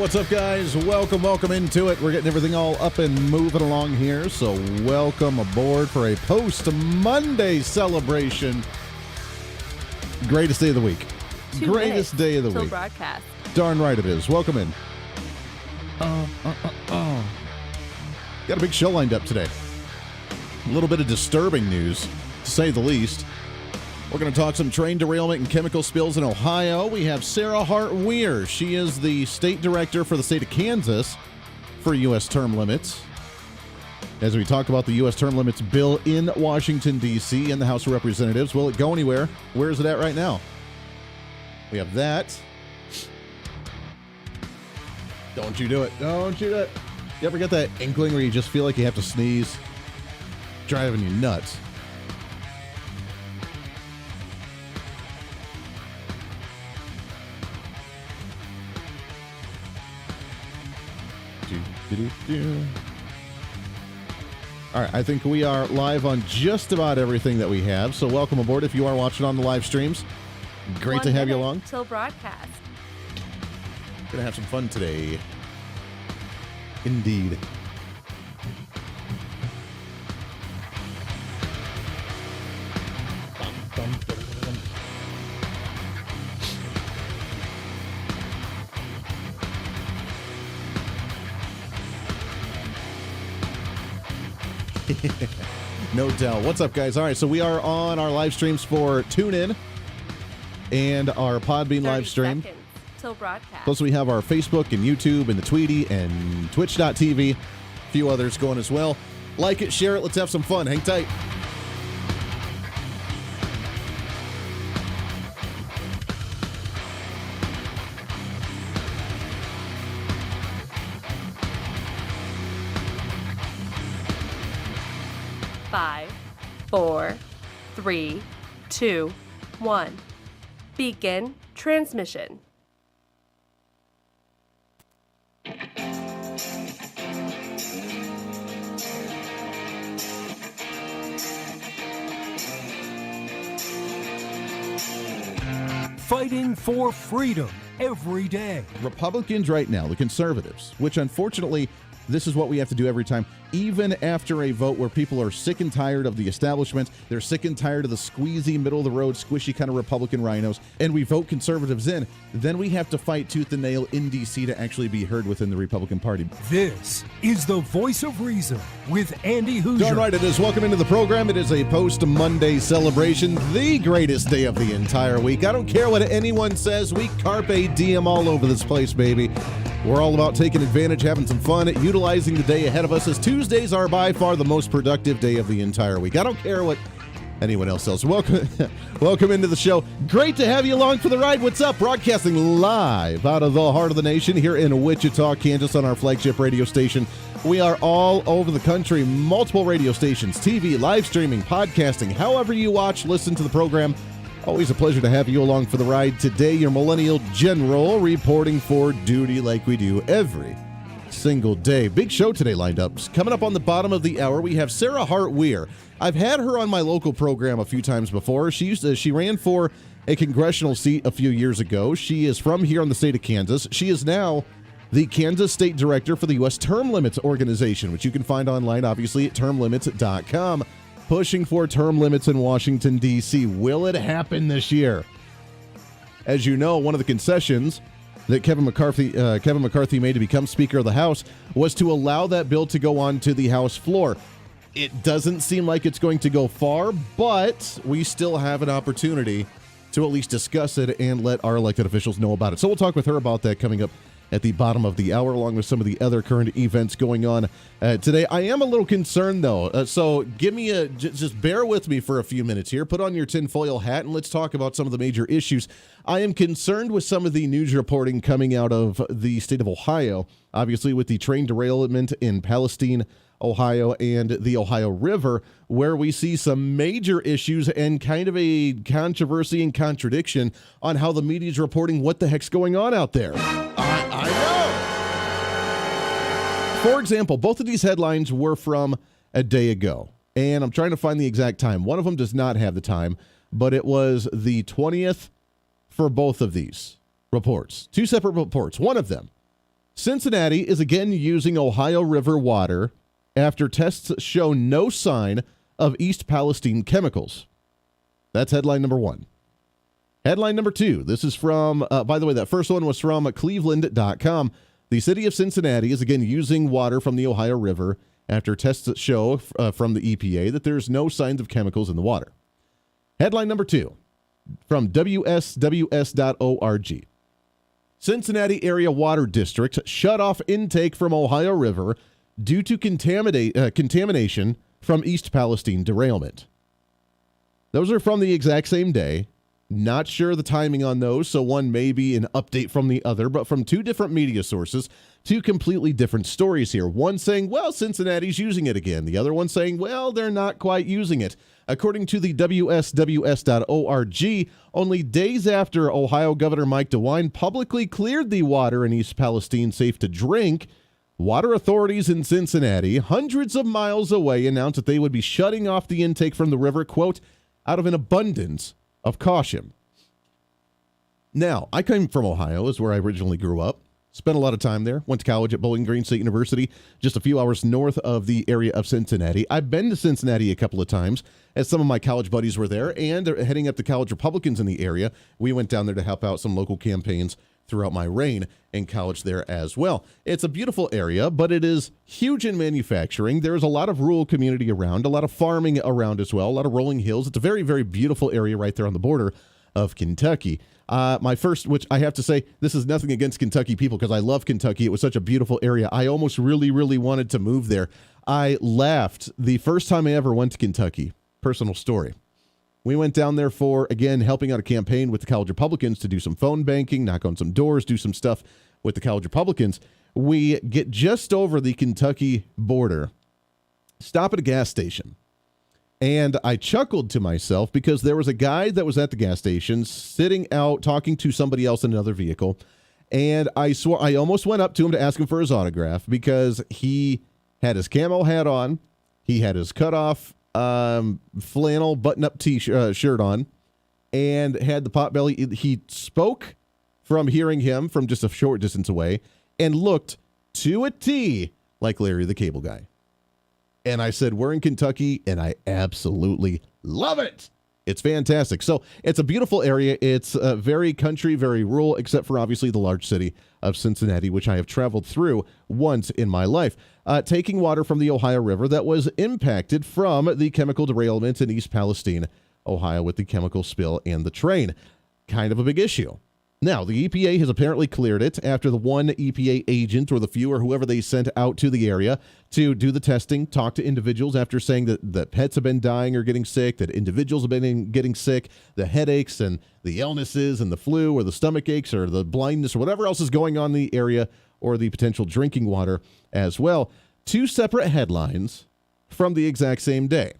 what's up, guys? Welcome into it. We're getting everything all up and moving along here, so welcome aboard for a post-Monday celebration. Greatest day of the week. Greatest day of the week. Broadcast. Darn right it is. Welcome in. Got a big show lined up today. A little bit of disturbing news, to say the least. We're going to talk some train derailment and chemical spills in Ohio. We have Sarah Hart-Weir. She is the state director for the state of Kansas for U.S. term limits. As we talk about the U.S. term limits bill in Washington, D.C. in the House of Representatives. Will it go anywhere? Where is it at right now? We have that. Don't you do it. Don't you do it. You ever get that inkling where you just feel like you have to sneeze? Driving you nuts. All right, I think we are live on just about everything that we have, so welcome aboard if you are watching on the live streams. Great to have you along. Till broadcast. Gonna have some fun today. Indeed. No doubt. What's up, guys? All right, so we are on our live streams for TuneIn and our Podbean live stream. Till broadcast. Plus, we have our Facebook and YouTube and the Tweety and Twitch.tv. A few others going as well. Like it, share it. Let's have some fun. Hang tight. Five, 4, 3, 2, 1. Begin transmission. Fighting for freedom every day. Republicans right now, the conservatives, which unfortunately, this is what we have to do every time. Even after a vote where people are sick and tired of the establishment, they're sick and tired of the squeezy, middle-of-the-road, squishy kind of Republican rhinos, and we vote conservatives in, then we have to fight tooth and nail in D.C. to actually be heard within the Republican Party. This is the Voice of Reason with Andy Hooser. Darn right it is. Welcome into the program. It is a post-Monday celebration, the greatest day of the entire week. I don't care what anyone says. We carpe diem all over this place, baby. We're all about taking advantage, having some fun, utilizing the day ahead of us, as Tuesdays are by far the most productive day of the entire week. I don't care what anyone else says. Welcome into the show. Great to have you along for the ride. What's up? Broadcasting live out of the heart of the nation here in Wichita, Kansas on our flagship radio station. We are all over the country, multiple radio stations, TV, live streaming, podcasting, however you watch, listen to the program. Always a pleasure to have you along for the ride. Today, your Millennial General reporting for duty like we do every single day. Big show today lined up. Coming up on the bottom of the hour, we have Sarah Hart-Weir. I've had her on my local program a few times before. She ran for a congressional seat a few years ago. She is from here in the state of Kansas. She is now the Kansas State Director for the U.S. Term Limits Organization, which you can find online, obviously, at termlimits.com. Pushing for term limits in Washington, D.C. Will it happen this year? As you know, one of the concessions that Kevin McCarthy made to become Speaker of the House was to allow that bill to go on to the House floor. It doesn't seem like it's going to go far, but we still have an opportunity to at least discuss it and let our elected officials know about it. So we'll talk with her about that coming up at the bottom of the hour, along with some of the other current events going on today. I am a little concerned, though, so give me just bear with me for a few minutes here. Put on your tinfoil hat, and let's talk about some of the major issues. I am concerned with some of the news reporting coming out of the state of Ohio, obviously with the train derailment in Palestine, Ohio, and the Ohio River, where we see some major issues and kind of a controversy and contradiction on how the media is reporting what the heck's going on out there. I know. For example, both of these headlines were from a day ago, and I'm trying to find the exact time. One of them does not have the time, but it was the 20th for both of these reports. Two separate reports. One of them Cincinnati is again using Ohio River water after tests show no sign of East Palestine chemicals. That's headline number one. Headline number two. This is from, by the way, that first one was from Cleveland.com. The city of Cincinnati is again using water from the Ohio River after tests show from the EPA that there's no signs of chemicals in the water. Headline number two from WSWS.org. Cincinnati Area Water District shut off intake from Ohio River due to contamination from East Palestine derailment. Those are from the exact same day. Not sure the timing on those, so one may be an update from the other, but from two different media sources, two completely different stories here. One saying, well, Cincinnati's using it again. The other one saying, well, they're not quite using it. According to the WSWS.org, only days after Ohio Governor Mike DeWine publicly cleared the water in East Palestine safe to drink, water authorities in Cincinnati, hundreds of miles away, announced that they would be shutting off the intake from the river, quote, out of an abundance of caution. Now, I came from Ohio, is where I originally grew up. Spent a lot of time there. Went to college at Bowling Green State University, just a few hours north of the area of Cincinnati. I've been to Cincinnati a couple of times, as some of my college buddies were there, and they're heading up to college Republicans in the area. We went down there to help out some local campaigns throughout my reign in college there as well. It's a beautiful area, but it is huge in manufacturing. There's a lot of rural community around, a lot of farming around as well, a lot of rolling hills. It's a very, very beautiful area right there on the border of Kentucky. My first, which I have to say, this is nothing against Kentucky people because I love Kentucky. It was such a beautiful area. I almost really, really wanted to move there. I laughed the first time I ever went to Kentucky. Personal story. We went down there for, again, helping out a campaign with the college Republicans to do some phone banking, knock on some doors, do some stuff with the college Republicans. We get just over the Kentucky border, stop at a gas station. And I chuckled to myself because there was a guy that was at the gas station sitting out talking to somebody else in another vehicle. And I swore I almost went up to him to ask him for his autograph because he had his camo hat on. He had his cutoff flannel button-up shirt on and had the pot belly. He spoke from hearing him from just a short distance away and looked to a T like Larry the Cable Guy. And I said, we're in Kentucky, and I absolutely love it. It's fantastic. So it's a beautiful area. It's very country, very rural, except for obviously the large city of Cincinnati, which I have traveled through once in my life. Taking water from the Ohio River that was impacted from the chemical derailment in East Palestine, Ohio, with the chemical spill and the train. Kind of a big issue. Now, the EPA has apparently cleared it after the one EPA agent or the few or whoever they sent out to the area to do the testing, talk to individuals after saying that pets have been dying or getting sick, that individuals have been getting sick, the headaches and the illnesses and the flu or the stomach aches or the blindness or whatever else is going on in the area or the potential drinking water as well. Two separate headlines from the exact same day.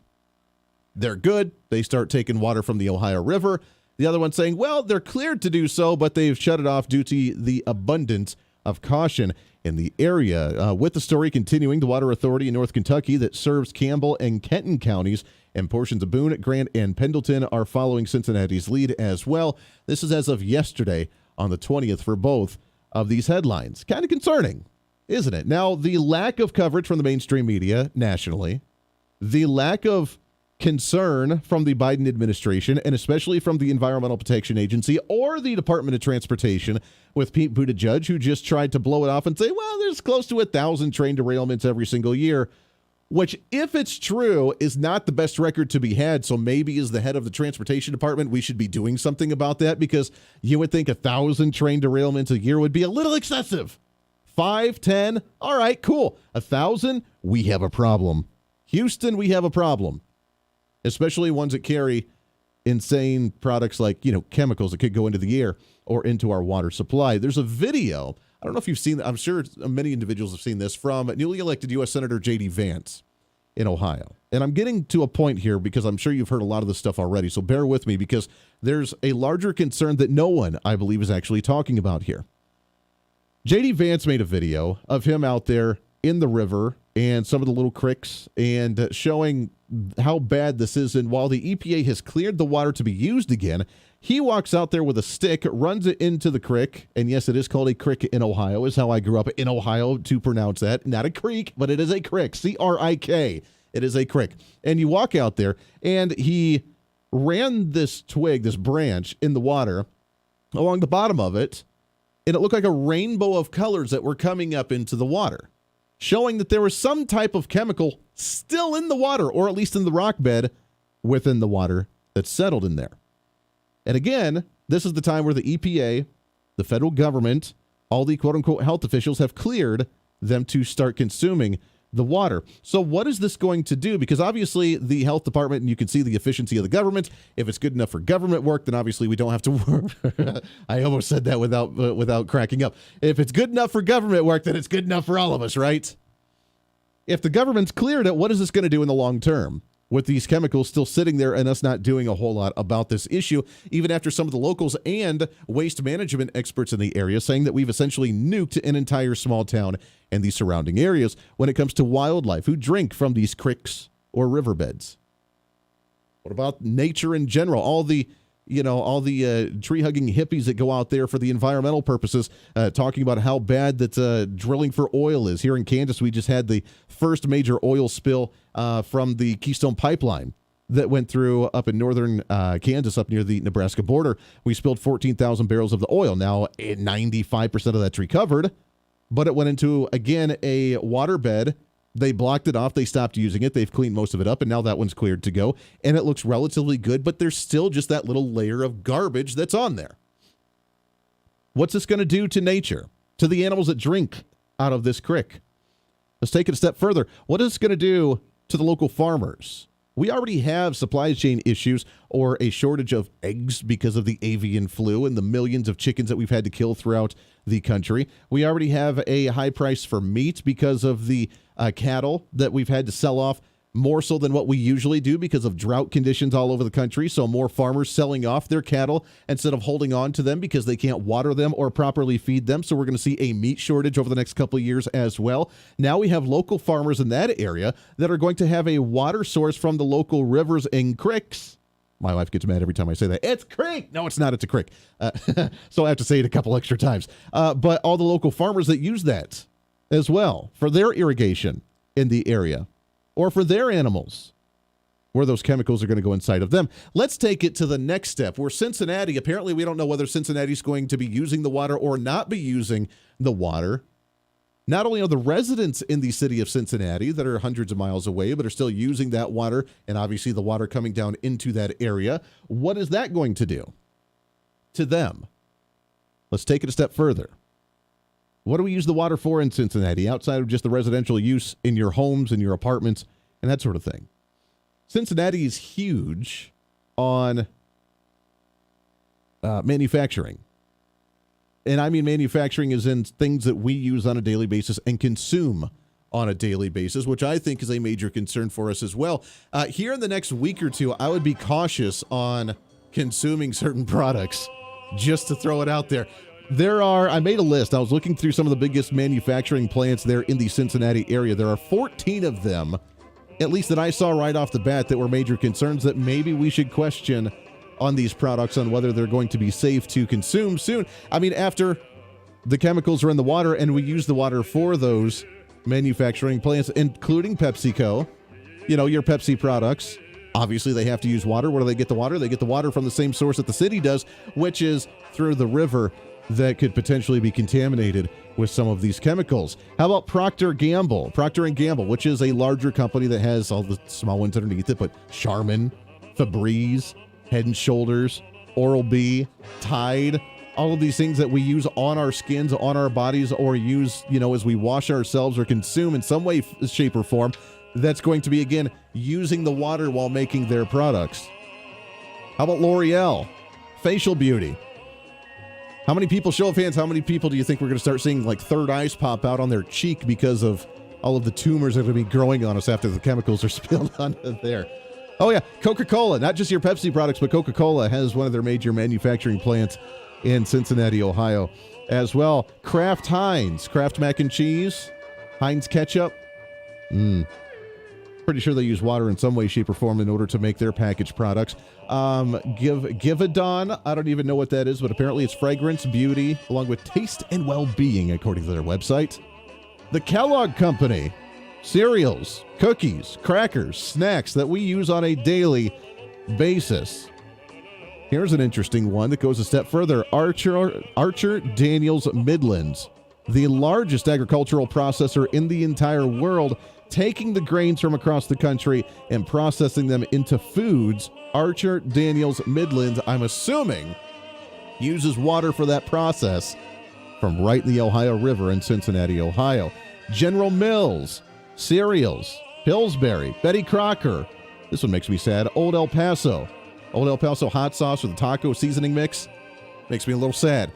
They're good. They start taking water from the Ohio River. The other one saying, well, they're cleared to do so, but they've shut it off due to the abundance of caution in the area. With the story continuing, the Water Authority in North Kentucky that serves Campbell and Kenton counties and portions of Boone, Grant, and Pendleton are following Cincinnati's lead as well. This is as of yesterday on the 20th for both of these headlines. Kind of concerning, isn't it? Now, the lack of coverage from the mainstream media nationally, the lack of concern from the Biden administration, and especially from the Environmental Protection Agency or the Department of Transportation with Pete Buttigieg, who just tried to blow it off and say, well, there's close to 1,000 train derailments every single year, which, if it's true, is not the best record to be had. So maybe as the head of the Transportation Department, we should be doing something about that, because you would think 1,000 train derailments a year would be a little excessive. 5, 10, all right, cool. 1,000, we have a problem. Houston, we have a problem. Especially ones that carry insane products like, chemicals that could go into the air or into our water supply. There's a video, I don't know if you've seen, I'm sure many individuals have seen this, from newly elected U.S. Senator J.D. Vance in Ohio. And I'm getting to a point here because I'm sure you've heard a lot of this stuff already, so bear with me because there's a larger concern that no one, I believe, is actually talking about here. J.D. Vance made a video of him out there in the river and some of the little creeks and showing how bad this is. And while the EPA has cleared the water to be used again, He walks out there with a stick, runs it into the creek, and yes, it is called a creek in Ohio, is how I grew up in Ohio to pronounce that. Not a creek, but it is a creek, C-R-I-K. It is a creek. And you walk out there, and he ran this twig, this branch, in the water along the bottom of it, and it looked like a rainbow of colors that were coming up into the water, showing that there was some type of chemical still in the water, or at least in the rock bed within the water that's settled in there. And again, this is the time where the EPA, the federal government, all the quote-unquote health officials have cleared them to start consuming the water. So what is this going to do? Because obviously the health department, and you can see the efficiency of the government. If it's good enough for government work, then obviously we don't have to work. I almost said that without cracking up. If it's good enough for government work, then it's good enough for all of us, right? If the government's cleared it, what is this going to do in the long term? With these chemicals still sitting there and us not doing a whole lot about this issue, even after some of the locals and waste management experts in the area saying that we've essentially nuked an entire small town and the surrounding areas when it comes to wildlife who drink from these creeks or riverbeds. What about nature in general? All the tree-hugging hippies that go out there for the environmental purposes, talking about how bad that drilling for oil is. Here in Kansas, we just had the first major oil spill from the Keystone Pipeline that went through up in northern Kansas, up near the Nebraska border. We spilled 14,000 barrels of the oil. Now, 95% of that's recovered, but it went into, again, a waterbed. They blocked it off. They stopped using it. They've cleaned most of it up, and now that one's cleared to go. And it looks relatively good, but there's still just that little layer of garbage that's on there. What's this going to do to nature, to the animals that drink out of this creek? Let's take it a step further. What is this going to do to the local farmers? We already have supply chain issues or a shortage of eggs because of the avian flu and the millions of chickens that we've had to kill throughout the country. We already have a high price for meat because of the cattle that we've had to sell off more so than what we usually do because of drought conditions all over the country. So more farmers selling off their cattle instead of holding on to them because they can't water them or properly feed them. So we're going to see a meat shortage over the next couple of years as well. Now we have local farmers in that area that are going to have a water source from the local rivers and creeks. My wife gets mad every time I say that. It's creek. No, it's not. It's a creek. So I have to say it a couple extra times. But all the local farmers that use that as well for their irrigation in the area, or for their animals, where those chemicals are going to go inside of them. Let's take it to the next step, where Cincinnati, apparently we don't know whether Cincinnati's going to be using the water or not be using the water. Not only are the residents in the city of Cincinnati that are hundreds of miles away, but are still using that water, and obviously the water coming down into that area. What is that going to do to them? Let's take it a step further. What do we use the water for in Cincinnati, outside of just the residential use in your homes and your apartments and that sort of thing? Cincinnati is huge on manufacturing. And I mean manufacturing is in things that we use on a daily basis and consume on a daily basis, which I think is a major concern for us as well. Here in the next week or two, I would be cautious on consuming certain products, just to throw it out there. I made a list. I was looking through some of the biggest manufacturing plants there in the Cincinnati area. There are 14 of them, at least that I saw right off the bat, that were major concerns that maybe we should question on these products, on whether they're going to be safe to consume soon. I mean, after the chemicals are in the water and we use the water for those manufacturing plants, including PepsiCo, your Pepsi products, obviously they have to use water. Where do they get the water? They get the water from the same source that the city does, which is through the river that could potentially be contaminated with some of these chemicals. How about Procter & Gamble, which is a larger company that has all the small ones underneath it, but Charmin, Febreze, Head & Shoulders, Oral-B, Tide, all of these things that we use on our skins, on our bodies, or use, as we wash ourselves or consume in some way, shape, or form, that's going to be, again, using the water while making their products. How about L'Oreal, facial beauty? How many people, show of hands, how many people do you think we're going to start seeing like third eyes pop out on their cheek because of all of the tumors that are going to be growing on us after the chemicals are spilled onto there? Oh yeah, Coca-Cola, not just your Pepsi products, but Coca-Cola has one of their major manufacturing plants in Cincinnati, Ohio as well. Kraft mac and cheese, Heinz ketchup. Pretty sure they use water in some way, shape, or form in order to make their packaged products. Givaudan, I don't even know what that is, but apparently it's fragrance, beauty, along with taste and well-being, according to their website. The Kellogg Company, cereals, cookies, crackers, snacks that we use on a daily basis. Here's an interesting one that goes a step further. Archer Daniels Midlands, the largest agricultural processor in the entire world, taking the grains from across the country and processing them into foods. Archer Daniels Midlands, I'm assuming, uses water for that process from right in the Ohio River in Cincinnati, Ohio. General Mills, cereals, Pillsbury, Betty Crocker. This one makes me sad. Old El Paso hot sauce with a taco seasoning mix. Makes me a little sad.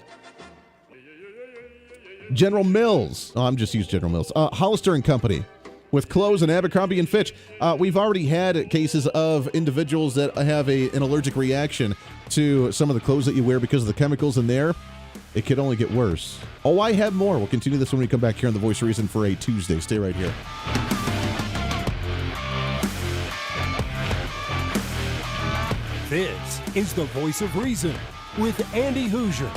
General Mills. Oh, I'm just using General Mills. Hollister and Company with clothes and Abercrombie and Fitch. We've already had cases of individuals that have an allergic reaction to some of the clothes that you wear because of the chemicals in there. It could only get worse. Oh, I have more. We'll continue this when we come back here on The Voice of Reason for a Tuesday. Stay right here. This is The Voice of Reason with Andy Hooser.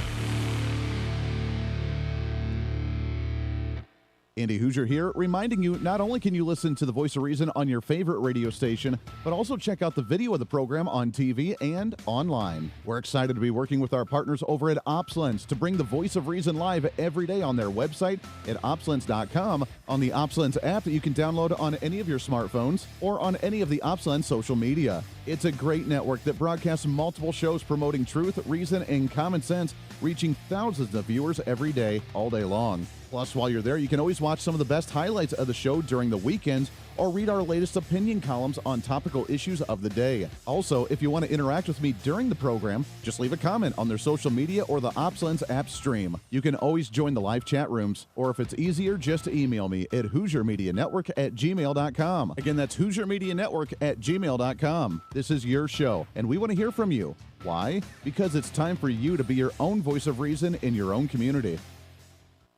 Andy Hooser here, reminding you not only can you listen to The Voice of Reason on your favorite radio station, but also check out the video of the program on TV and online. We're excited to be working with our partners over at OpsLens to bring The Voice of Reason live every day on their website at opslens.com, on the OpsLens app that you can download on any of your smartphones, or on any of the OpsLens social media. It's a great network that broadcasts multiple shows promoting truth, reason, and common sense, reaching thousands of viewers every day, all day long. Plus, while you're there, you can always watch some of the best highlights of the show during the weekends or read our latest opinion columns on topical issues of the day. Also, if you want to interact with me during the program, just leave a comment on their social media or the OpsLens app stream. You can always join the live chat rooms, or if it's easier, just email me at HooserMediaNetwork@gmail.com. Again, that's HooserMediaNetwork@gmail.com. This is your show, and we want to hear from you. Why? Because it's time for you to be your own voice of reason in your own community.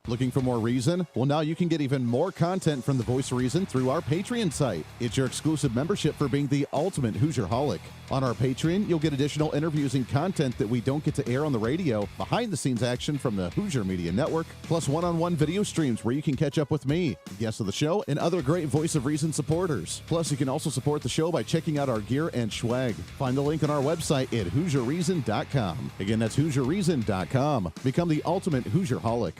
Looking for more reason? Well, now you can get even more content from The Voice of Reason through our Patreon site. It's your exclusive membership for being the ultimate Hoosier-holic. On our Patreon, you'll get additional interviews and content that we don't get to air on the radio, behind-the-scenes action from the Hooser Media Network, plus one-on-one video streams where you can catch up with me, guests of the show, and other great Voice of Reason supporters. Plus, you can also support the show by checking out our gear and swag. Find the link on our website at HooserReason.com. Again, that's HooserReason.com. Become the ultimate Hoosier-holic.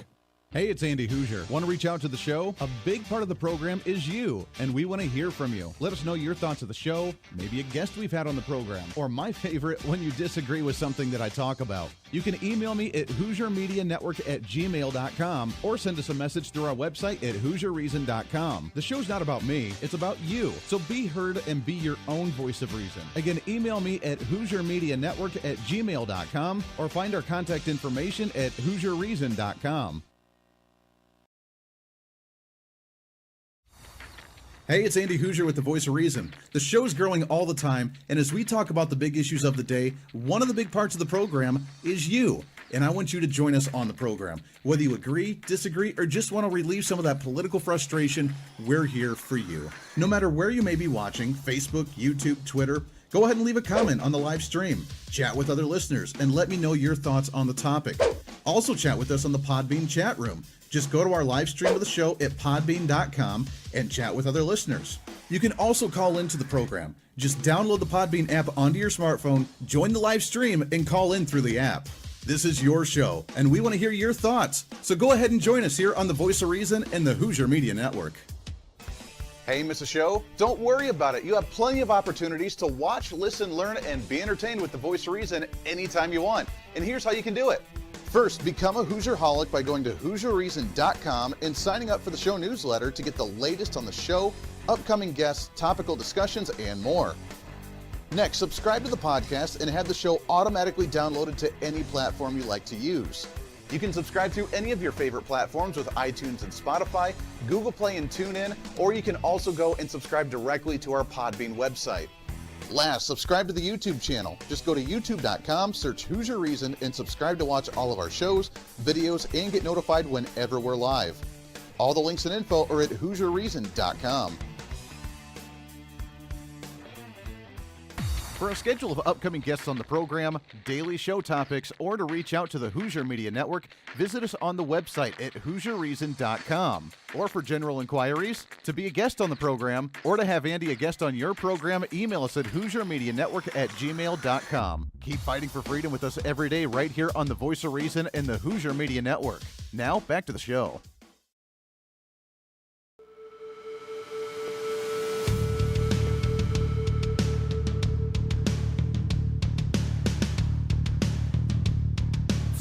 Hey, it's Andy Hooser. Want to reach out to the show? A big part of the program is you, and we want to hear from you. Let us know your thoughts of the show, maybe a guest we've had on the program, or my favorite, when you disagree with something that I talk about. You can email me at HooserMediaNetwork@gmail.com or send us a message through our website at HooserReason.com. The show's not about me, it's about you. So be heard and be your own voice of reason. Again, email me at HooserMediaNetwork@gmail.com or find our contact information at HooserReason.com. Hey, it's Andy Hooser with The Voice of Reason. The show's growing all the time, and as we talk about the big issues of the day, one of the big parts of the program is you. And I want you to join us on the program. Whether you agree, disagree, or just want to relieve some of that political frustration, we're here for you. No matter where you may be watching, Facebook, YouTube, Twitter, go ahead and leave a comment on the live stream. Chat with other listeners, and let me know your thoughts on the topic. Also chat with us on the Podbean chat room. Just go to our live stream of the show at podbean.com and chat with other listeners. You can also call into the program. Just download the Podbean app onto your smartphone, join the live stream, and call in through the app. This is your show, and we want to hear your thoughts. So go ahead and join us here on The Voice of Reason and the Hooser Media Network. Hey, miss a show? Don't worry about it. You have plenty of opportunities to watch, listen, learn, and be entertained with The Voice of Reason anytime you want. And here's how you can do it. First, become a Hoosier-holic by going to HooserReason.com and signing up for the show newsletter to get the latest on the show, upcoming guests, topical discussions, and more. Next, subscribe to the podcast and have the show automatically downloaded to any platform you like to use. You can subscribe through any of your favorite platforms with iTunes and Spotify, Google Play and TuneIn, or you can also go and subscribe directly to our Podbean website. Last, subscribe to the YouTube channel. Just go to youtube.com, search Hooser Reason, and subscribe to watch all of our shows, videos, and get notified whenever we're live. All the links and info are at HooserReason.com. For a schedule of upcoming guests on the program, daily show topics, or to reach out to the Hooser Media Network, visit us on the website at HooserReason.com. Or for general inquiries, to be a guest on the program, or to have Andy a guest on your program, email us at HooserMediaNetwork@gmail.com. Keep fighting for freedom with us every day right here on the Voice of Reason and the Hooser Media Network. Now, back to the show.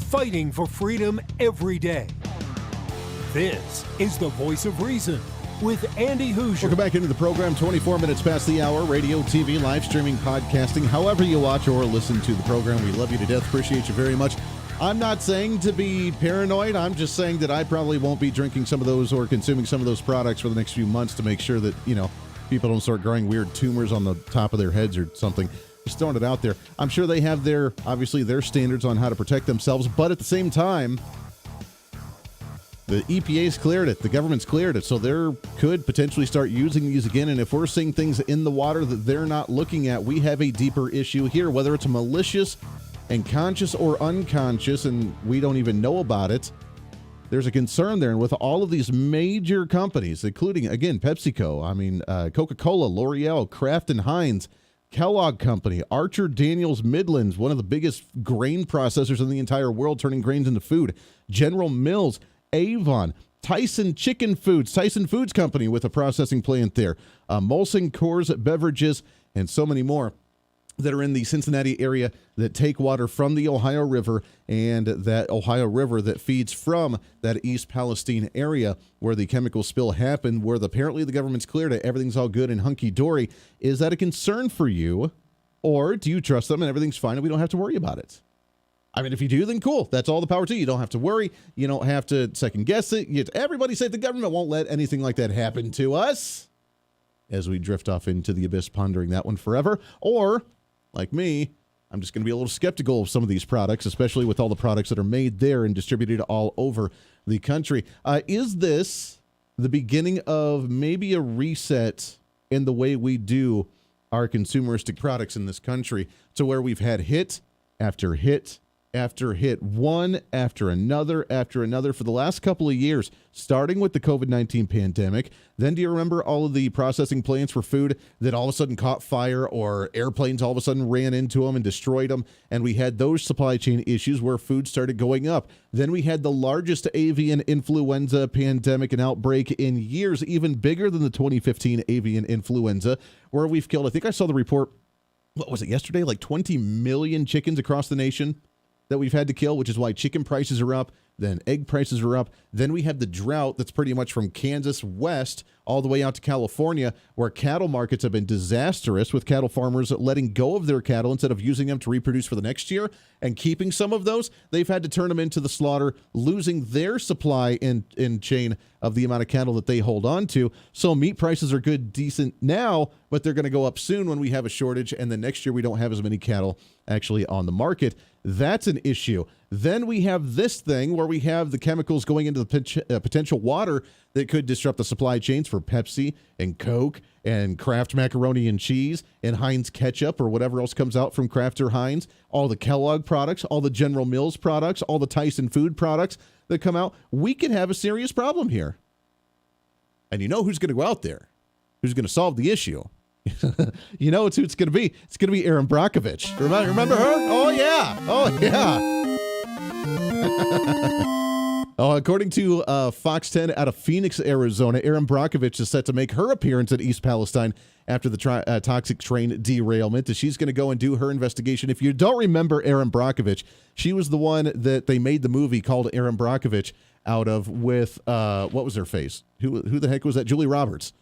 Fighting for freedom every day. This is the Voice of Reason with Andy Hooser. Welcome back into the program. 24 minutes past the hour. Radio, TV, live streaming, podcasting, however you watch or listen to the program. We love you to death. Appreciate you very much. I'm not saying to be paranoid. I'm just saying that I probably won't be drinking some of those or consuming some of those products for the next few months to make sure that, people don't start growing weird tumors on the top of their heads or something. Just throwing it out there. I'm sure they have their standards on how to protect themselves, but at the same time, the EPA's cleared it. The government's cleared it, so they could potentially start using these again. And if we're seeing things in the water that they're not looking at, we have a deeper issue here, whether it's malicious and conscious or unconscious, and we don't even know about it. There's a concern there. And with all of these major companies, including, again, PepsiCo, Coca-Cola, L'Oreal, Kraft and Heinz, Kellogg Company, Archer Daniels Midlands, one of the biggest grain processors in the entire world, turning grains into food, General Mills, Avon, Tyson Foods Company with a processing plant there, Molson Coors Beverages, and so many more that are in the Cincinnati area that take water from the Ohio River, and that Ohio River that feeds from that East Palestine area where the chemical spill happened, where apparently the government's cleared it, everything's all good and hunky-dory. Is that a concern for you, or do you trust them and everything's fine and we don't have to worry about it? I mean, if you do, then cool. That's all the power to you. You don't have to worry. You don't have to second-guess it. Everybody said the government won't let anything like that happen to us, as we drift off into the abyss pondering that one forever. Or, like me, I'm just going to be a little skeptical of some of these products, especially with all the products that are made there and distributed all over the country. Is this the beginning of maybe a reset in the way we do our consumeristic products in this country, to where we've had hit after hit after hit, one after another for the last couple of years, starting with the COVID-19 pandemic? Then do you remember all of the processing plants for food that all of a sudden caught fire, or airplanes all of a sudden ran into them and destroyed them? And we had those supply chain issues where food started going up. Then we had the largest avian influenza pandemic and outbreak in years, even bigger than the 2015 avian influenza, where we've killed, I think I saw the report, what was it, yesterday? Like 20 million chickens across the nation that we've had to kill, which is why chicken prices are up, then egg prices are up. Then we have the drought that's pretty much from Kansas west all the way out to California, where cattle markets have been disastrous, with cattle farmers letting go of their cattle instead of using them to reproduce for the next year and keeping some of those. They've had to turn them into the slaughter, losing their supply in chain of the amount of cattle that they hold on to. So meat prices are good, decent now, but they're going to go up soon when we have a shortage, and then next year we don't have as many cattle actually on the market. That's an issue. Then we have this thing where we have the chemicals going into the potential water that could disrupt the supply chains for Pepsi and Coke and Kraft macaroni and cheese and Heinz ketchup, or whatever else comes out from Kraft or Heinz, all the Kellogg products, all the General Mills products, all the Tyson food products that come out. We could have a serious problem here. And you know who's going to go out there? Who's going to solve the issue? You know it's who it's going to be. It's going to be Erin Brockovich. Remember her? Oh, yeah. According to Fox 10 out of Phoenix, Arizona, Erin Brockovich is set to make her appearance at East Palestine after the toxic train derailment. She's going to go and do her investigation. If you don't remember Erin Brockovich, she was the one that they made the movie called Erin Brockovich out of with, what was her face? Who the heck was that? Julia Roberts.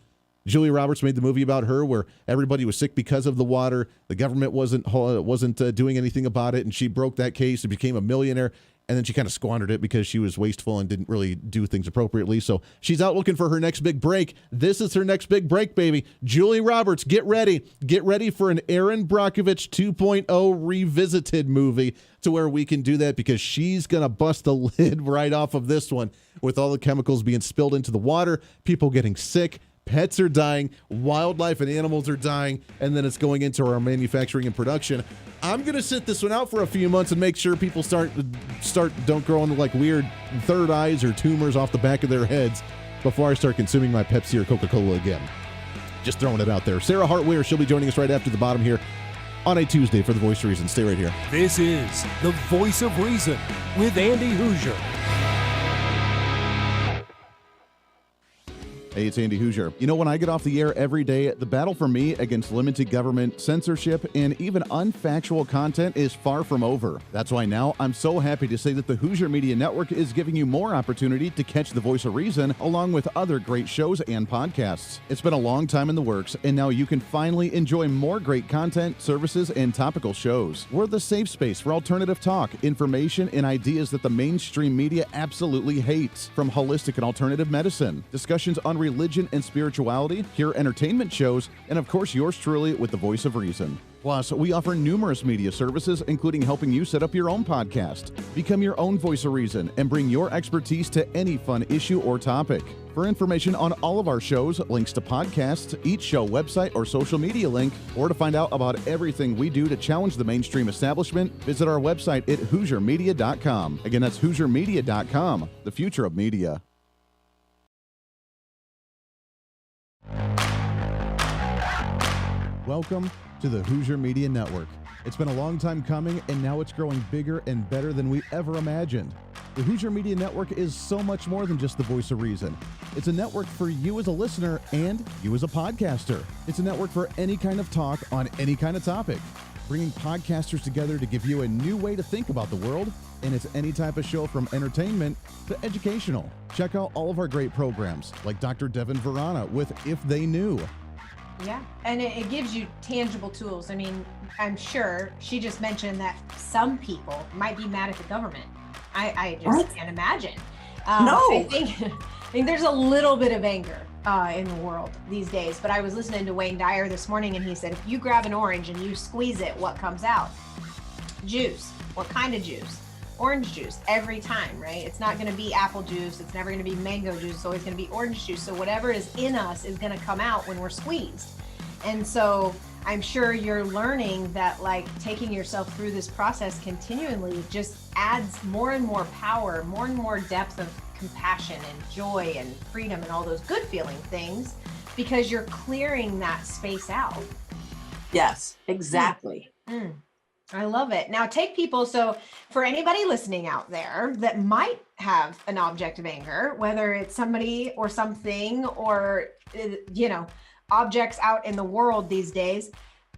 Julia Roberts made the movie about her, where everybody was sick because of the water. The government wasn't doing anything about it, and she broke that case and became a millionaire. And then she kind of squandered it because she was wasteful and didn't really do things appropriately. So she's out looking for her next big break. This is her next big break, baby. Julia Roberts, get ready. Get ready for an Erin Brockovich 2.0 revisited movie, to where we can do that, because she's going to bust the lid right off of this one, with all the chemicals being spilled into the water, people getting sick, Pets are dying, wildlife and animals are dying, and then it's going into our manufacturing and production. I'm going to sit this one out for a few months and make sure people don't grow into like weird third eyes or tumors off the back of their heads before I start consuming my Pepsi or Coca-Cola again. Just throwing it out there. Sarah Hartware, she'll be joining us right after the bottom here on a Tuesday for The Voice of Reason. Stay right here. This is The Voice of Reason with Andy Hooser. Hey, it's Andy Hooser. You know, when I get off the air every day, the battle for me against limited government, censorship, and even unfactual content is far from over. That's why now I'm so happy to say that the Hooser Media Network is giving you more opportunity to catch the Voice of Reason along with other great shows and podcasts. It's been a long time in the works, and now you can finally enjoy more great content, services, and topical shows. We're the safe space for alternative talk, information, and ideas that the mainstream media absolutely hates. From holistic and alternative medicine, discussions on religion and spirituality, pure entertainment shows, and of course yours truly with the Voice of Reason. Plus, we offer numerous media services, including helping you set up your own podcast. Become your own Voice of Reason and bring your expertise to any fun issue or topic. For information on all of our shows, links to podcasts, each show website or social media link, or to find out about everything we do to challenge the mainstream establishment, visit our website at HooserMedia.com. Again, that's HooserMedia.com, the future of media. Welcome to the Hooser Media Network. It's been a long time coming, and now it's growing bigger and better than we ever imagined. The Hooser Media Network is so much more than just the Voice of Reason. It's a network for you as a listener and you as a podcaster. It's a network for any kind of talk on any kind of topic, bringing podcasters together to give you a new way to think about the world, and it's any type of show from entertainment to educational. Check out all of our great programs, like Dr. Devin Verana with If They Knew. Yeah, and it gives you tangible tools. I mean, I'm sure she just mentioned that some people might be mad at the government. I just can't imagine. No. I think there's a little bit of anger in the world these days, but I was listening to Wayne Dyer this morning, and he said, if you grab an orange and you squeeze it, what comes out? Juice. What kind of juice? Orange juice every time, right? It's not going to be apple juice. It's never going to be mango juice. It's always going to be orange juice. So whatever is in us is going to come out when we're squeezed. And so I'm sure you're learning that, like, taking yourself through this process continually just adds more and more power, more and more depth of compassion and joy and freedom and all those good feeling things, because you're clearing that space out. Yes, exactly. I love it. Now take people, so for anybody listening out there that might have an object of anger, whether it's somebody or something or, you know, objects out in the world these days,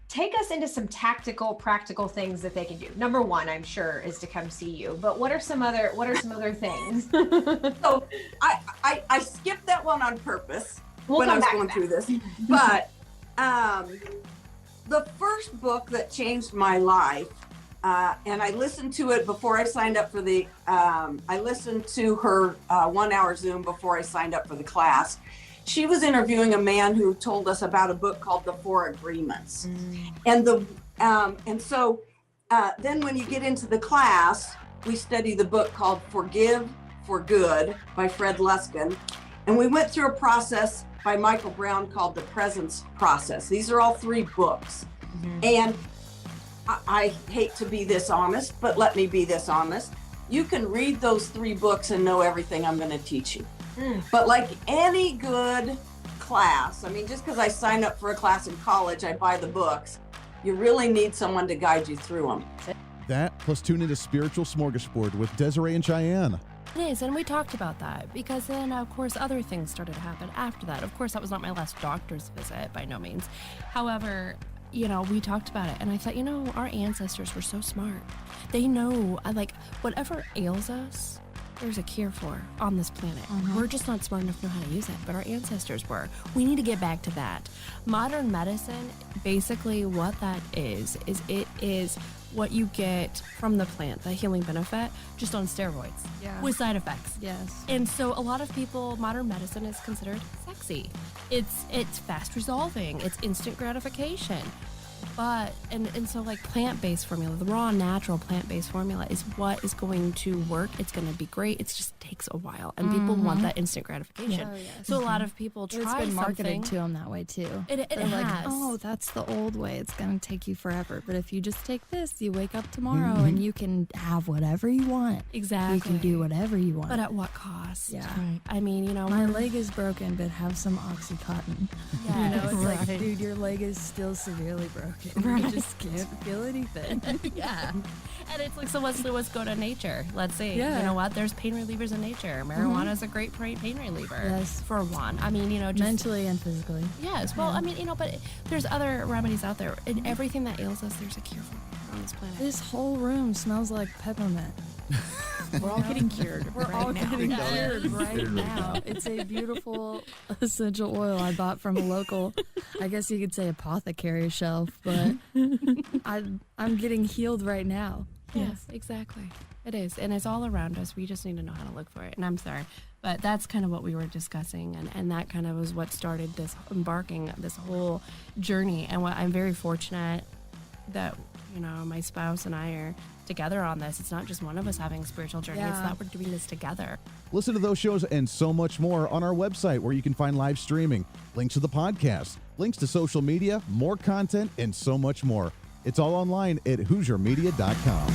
take us into some tactical, practical things that they can do. Number one, I'm sure, is to come see you, but what are some other things? So I skipped that one on purpose when I was going through this, but the first book that changed my life, and I listened to it before I signed up for the, I listened to her 1 hour Zoom before I signed up for the class. She was interviewing a man who told us about a book called The Four Agreements. And so then when you get into the class, we study the book called Forgive for Good by Fred Luskin. And we went through a process by Michael Brown called The Presence Process. These are all 3 books. And I hate to be this honest, but let me be this honest. You can read those 3 books and know everything I'm going to teach you. But like any good class, I mean, just because I signed up for a class in college, I buy the books. You really need someone to guide you through them. That, plus tune into Spiritual Smorgasbord with Desiree and Cheyenne. It is, and we talked about that because then, of course, other things started to happen after that. Of course, that was not my last doctor's visit, by no means. However, you know, we talked about it, and I thought, you know, our ancestors were so smart. They know, like, whatever ails us, there's a cure for on this planet. We're just not smart enough to know how to use it, but our ancestors were. We need to get back to that. Modern medicine, basically what that is it is what you get from the plant, the healing benefit, just on steroids with side effects. Yes. And so a lot of people, modern medicine is considered sexy. It's fast resolving. It's instant gratification. But, and so like plant-based formula, the raw, natural plant-based formula is what is going to work. It's going to be great. It just takes a while. And people want that instant gratification. Oh, yes. So a lot of people It's try been marketed something. to them that way too. It They're like, has. oh, that's the old way. It's going to take you forever. But if you just take this, you wake up tomorrow and you can have whatever you want. Exactly. You can do whatever you want. But at what cost? Yeah. I mean, you know, My leg is broken, but have some Oxycontin. Yes. You know, it's like, Right. dude, your leg is still severely broken. You just can't feel anything. yeah. And it's like, so let's go to nature. Let's see. Yeah. You know what? There's pain relievers in nature. Marijuana is a great pain reliever. Yes. For one. I mean, you know, just Mentally and physically. yes. Well, I mean, you know, but there's other remedies out there. In everything that ails us, there's a cure for on this planet. This whole room smells like peppermint. We're all getting cured. We're all now. getting cured right now. It's a beautiful essential oil I bought from a local, I guess you could say apothecary shelf, but I'm getting healed right now. Yes, exactly. It is. And it's all around us. We just need to know how to look for it. And I'm sorry. But that's kind of what we were discussing. And that kind of was what started this embarking this whole journey. And what I'm very fortunate that, you know, my spouse and I are together on this. It's not just one of us having a spiritual journey. It's Yeah. that we're doing this together. Listen to those shows and so much more on our website, where you can find live streaming, links to the podcast, links to social media, more content, and so much more. It's all online at HooserMedia.com.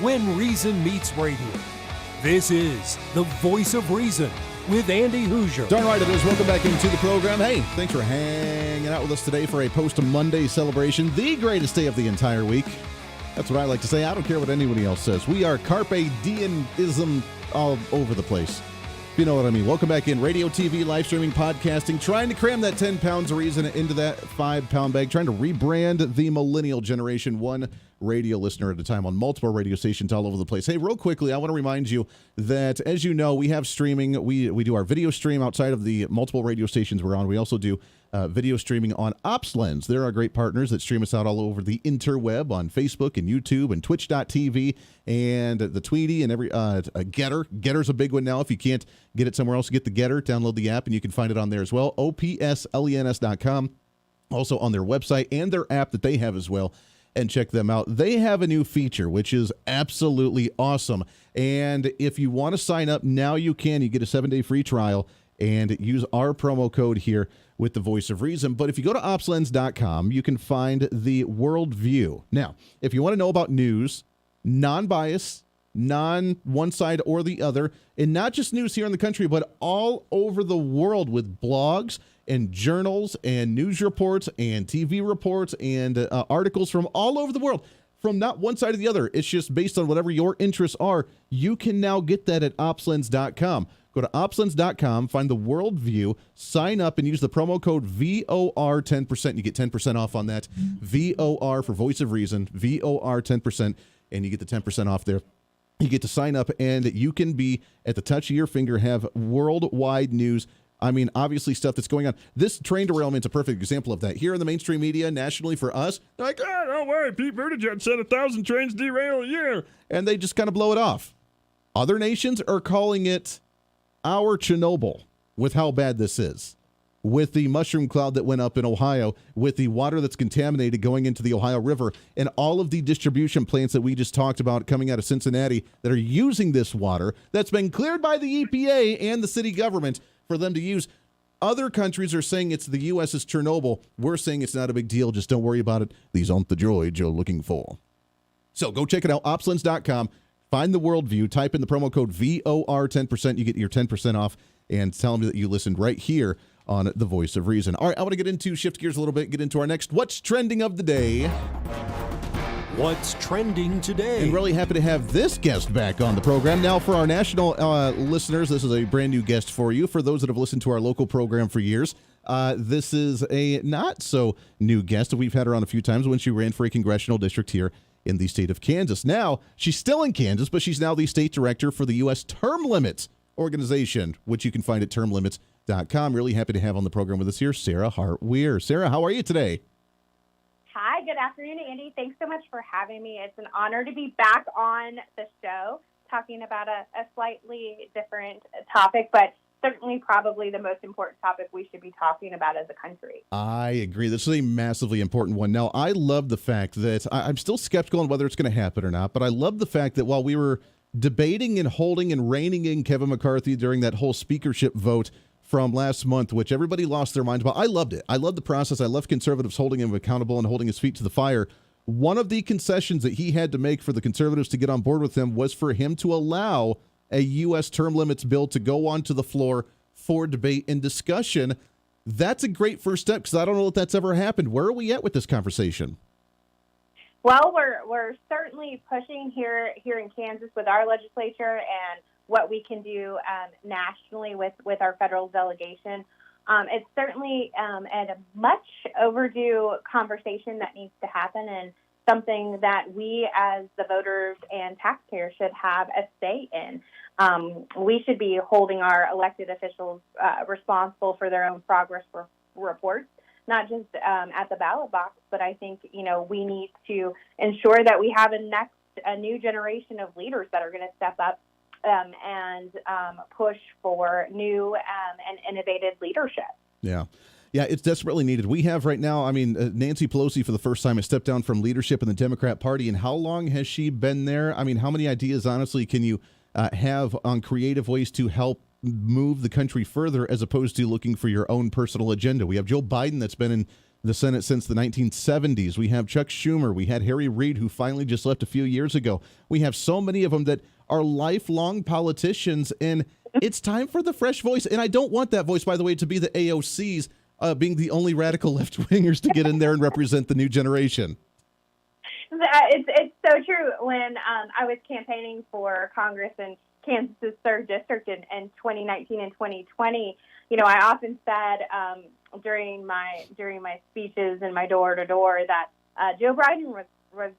When Reason Meets Radio. This is The Voice of Reason with Andy Hooser. Darn right it is. Welcome back into the program. Hey, thanks for hanging out with us today for a Post-Monday celebration, the greatest day of the entire week. That's what I like to say. I don't care what anybody else says. We are Carpe Diem-ism all over the place. You know what I mean. Welcome back in. Radio, TV, live streaming, podcasting, trying to cram that 10 pounds of reason into that 5-pound bag, trying to rebrand the millennial generation, one radio listener at a time on multiple radio stations all over the place. Hey, real quickly, I want to remind you that, as you know, we have streaming. We do our video stream outside of the multiple radio stations we're on. We also do video streaming on OpsLens. They're our great partners that stream us out all over the interweb on Facebook and YouTube and Twitch.tv and the Tweety and every Getter. Getter's a big one now. If you can't get it somewhere else, get the Getter. Download the app, and you can find it on there as well. OPSLENS.com. Also on their website and their app that they have as well. And check them out. They have a new feature, which is absolutely awesome. And if you want to sign up, now you can. You get a 7-day free trial and use our promo code here with the Voice of Reason. But if you go to OpsLens.com, you can find the worldview. Now, if you want to know about news, non-bias, non-one side or the other, and not just news here in the country, but all over the world with blogs and journals and news reports and TV reports and articles from all over the world, from not one side or the other. It's just based on whatever your interests are. You can now get that at OpsLens.com. Go to OpsLens.com, find the worldview, sign up, and use the promo code VOR10%. You get 10% off on that. VOR for Voice of Reason, VOR 10%, and you get the 10% off there. You get to sign up, and you can be, at the touch of your finger, have worldwide news. I mean, obviously stuff that's going on. This train derailment's a perfect example of that. Here in the mainstream media, nationally for us, they're like, oh, don't worry, Pete Buttigieg said 1,000 trains derail a year. And they just kind of blow it off. Other nations are calling it our Chernobyl with how bad this is. With the mushroom cloud that went up in Ohio, with the water that's contaminated going into the Ohio River, and all of the distribution plants that we just talked about coming out of Cincinnati that are using this water that's been cleared by the EPA and the city government for them to use. Other countries are saying it's the U.S.'s Chernobyl. We're saying it's not a big deal. Just don't worry about it. These aren't the droids you're looking for. So go check it out, OpsLens.com. Find the worldview. Type in the promo code VOR10%. You get your 10% off. And tell me that you listened right here on The Voice of Reason. All right, I want to shift gears a little bit, get into our next What's Trending of the Day. What's trending today? And really happy to have this guest back on the program. Now, for our national listeners, this is a brand new guest for you. For those that have listened to our local program for years, this is a not so new guest. We've had her on a few times when she ran for a congressional district here in the state of Kansas. Now, she's still in Kansas, but she's now the state director for the U.S. Term Limits organization, which you can find at termlimits.org. HooserReason.com. Really happy to have on the program with us here, Sarah Hart-Weir. Sarah, how are you today? Hi, good afternoon, Andy. Thanks so much for having me. It's an honor to be back on the show talking about a slightly different topic, but certainly probably the most important topic we should be talking about as a country. I agree. This is a massively important one. Now, I love the fact that I'm still skeptical on whether it's going to happen or not, but I love the fact that while we were debating and holding and reining in Kevin McCarthy during that whole speakership vote from last month, which everybody lost their minds about, I loved it. I loved the process. I loved conservatives holding him accountable and holding his feet to the fire. One of the concessions that he had to make for the conservatives to get on board with him was for him to allow a U.S. term limits bill to go onto the floor for debate and discussion. That's a great first step because I don't know if that's ever happened. Where are we at with this conversation? Well, we're certainly pushing here in Kansas with our legislature and what we can do nationally with our federal delegation. It's certainly a much overdue conversation that needs to happen and something that we as the voters and taxpayers should have a say in. We should be holding our elected officials responsible for their own progress reports, not just at the ballot box, but I think, we need to ensure that we have a new generation of leaders that are going to step up and push for new and innovative leadership. Yeah. Yeah, it's desperately needed. We have right now, Nancy Pelosi for the first time has stepped down from leadership in the Democrat Party. And how long has she been there? How many ideas, honestly, can you have on creative ways to help move the country further as opposed to looking for your own personal agenda? We have Joe Biden that's been in the Senate since the 1970s. We have Chuck Schumer. We had Harry Reid, who finally just left a few years ago. We have so many of them that are lifelong politicians, and it's time for the fresh voice. And I don't want that voice, by the way, to be the AOCs being the only radical left-wingers to get in there and represent the new generation. It's so true. When I was campaigning for Congress in Kansas's 3rd District in 2019 and 2020, I often said during my speeches and my door-to-door that Joe Biden was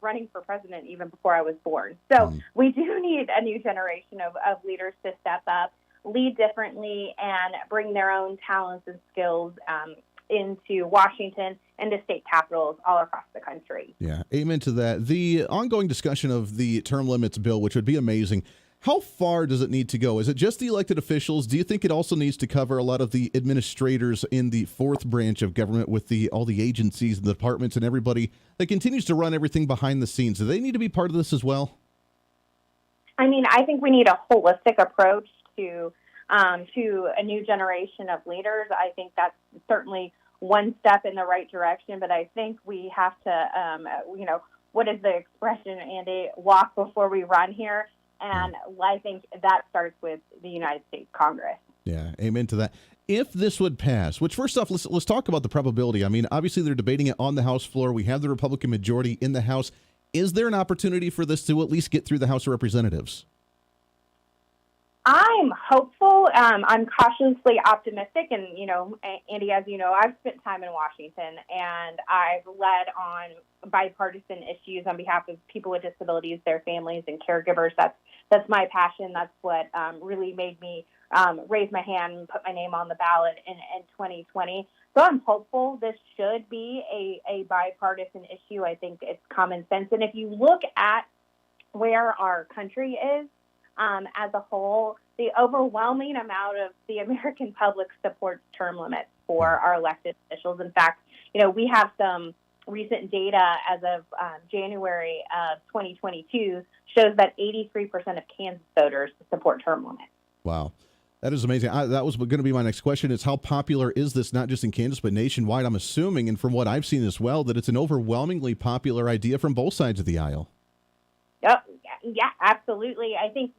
running for president even before I was born. So we do need a new generation of leaders to step up, lead differently, and bring their own talents and skills into Washington and to state capitals all across the country. Yeah, amen to that. The ongoing discussion of the term limits bill, which would be amazing, how far does it need to go? Is it just the elected officials? Do you think it also needs to cover a lot of the administrators in the fourth branch of government with all the agencies and the departments and everybody that continues to run everything behind the scenes? Do they need to be part of this as well? I think we need a holistic approach to a new generation of leaders. I think that's certainly one step in the right direction, but I think we have to, what is the expression, Andy? Walk before we run here. And I think that starts with the United States Congress. Yeah, amen to that. If this would pass, which first off, let's talk about the probability. Obviously they're debating it on the House floor. We have the Republican majority in the House. Is there an opportunity for this to at least get through the House of Representatives? I'm hopeful. I'm cautiously optimistic. And, Andy, as you know, I've spent time in Washington and I've led on bipartisan issues on behalf of people with disabilities, their families, and caregivers. That's my passion. That's what really made me raise my hand and put my name on the ballot in 2020. So I'm hopeful this should be a bipartisan issue. I think it's common sense. And if you look at where our country is, as a whole, the overwhelming amount of the American public supports term limits for our elected officials. In fact, we have some recent data as of January of 2022 shows that 83% of Kansas voters support term limits. Wow. That is amazing. That was going to be my next question is how popular is this, not just in Kansas, but nationwide? I'm assuming, and from what I've seen as well, that it's an overwhelmingly popular idea from both sides of the aisle. Yep. Yeah, absolutely. I think,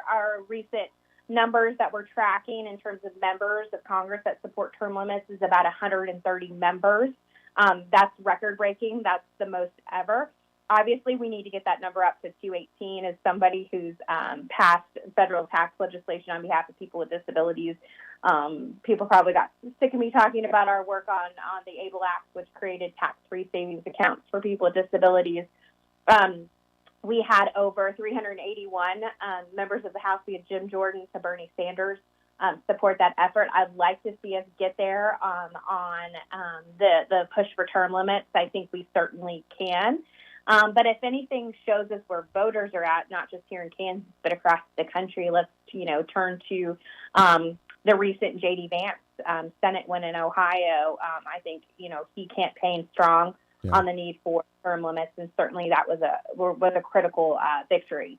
our recent numbers that we're tracking in terms of members of Congress that support term limits is about 130 members. That's record-breaking. That's the most ever. Obviously, we need to get that number up to 218. As somebody who's passed federal tax legislation on behalf of people with disabilities, people probably got sick of me talking about our work on the ABLE Act, which created tax-free savings accounts for people with disabilities. We had over 381 members of the House. We had Jim Jordan to Bernie Sanders support that effort. I'd like to see us get there on the push for term limits. I think we certainly can. But if anything shows us where voters are at, not just here in Kansas, but across the country, let's, turn to the recent J.D. Vance Senate win in Ohio. I think, he campaigned strong on the need for term limits, and certainly that was a critical victory.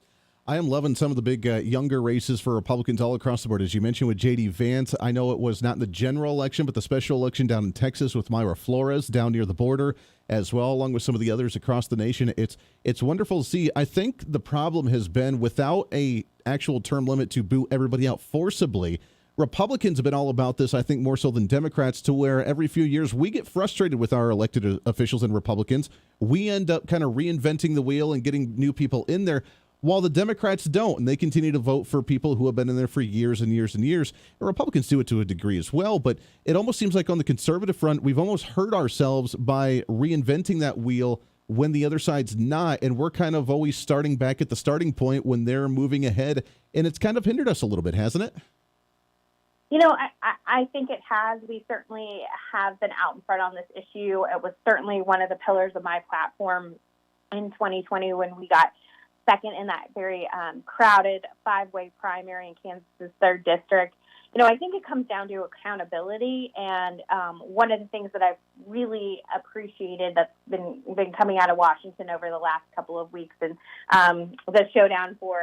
I am loving some of the big younger races for Republicans all across the board. As you mentioned with J.D. Vance, I know it was not in the general election, but the special election down in Texas with Myra Flores down near the border as well, along with some of the others across the nation. It's wonderful to see. I think the problem has been without a actual term limit to boot everybody out forcibly, Republicans have been all about this, I think, more so than Democrats, to where every few years we get frustrated with our elected officials and Republicans. We end up kind of reinventing the wheel and getting new people in there, while the Democrats don't, and they continue to vote for people who have been in there for years and years and years. And Republicans do it to a degree as well, but it almost seems like on the conservative front, we've almost hurt ourselves by reinventing that wheel when the other side's not, and we're kind of always starting back at the starting point when they're moving ahead, and it's kind of hindered us a little bit, hasn't it? I think it has. We certainly have been out in front on this issue. It was certainly one of the pillars of my platform in 2020 when we got second in that very crowded 5-way primary in Kansas's 3rd district. I think it comes down to accountability, and one of the things that I've really appreciated that's been coming out of Washington over the last couple of weeks, and the showdown for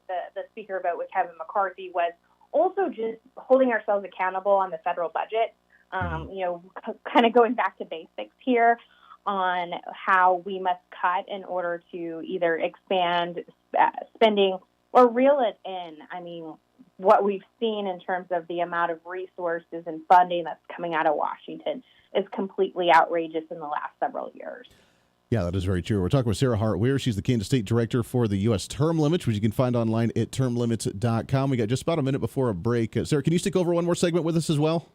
the speaker vote with Kevin McCarthy, was also just holding ourselves accountable on the federal budget. Kind of going back to basics here on how we must cut in order to either expand spending or reel it in. I mean, what we've seen in terms of the amount of resources and funding that's coming out of Washington is completely outrageous in the last several years. Yeah, that is very true. We're talking with Sarah Hart-Weir. She's the Kansas State Director for the U.S. Term Limits, which you can find online at termlimits.com. We got just about a minute before a break. Sarah, can you stick over one more segment with us as well?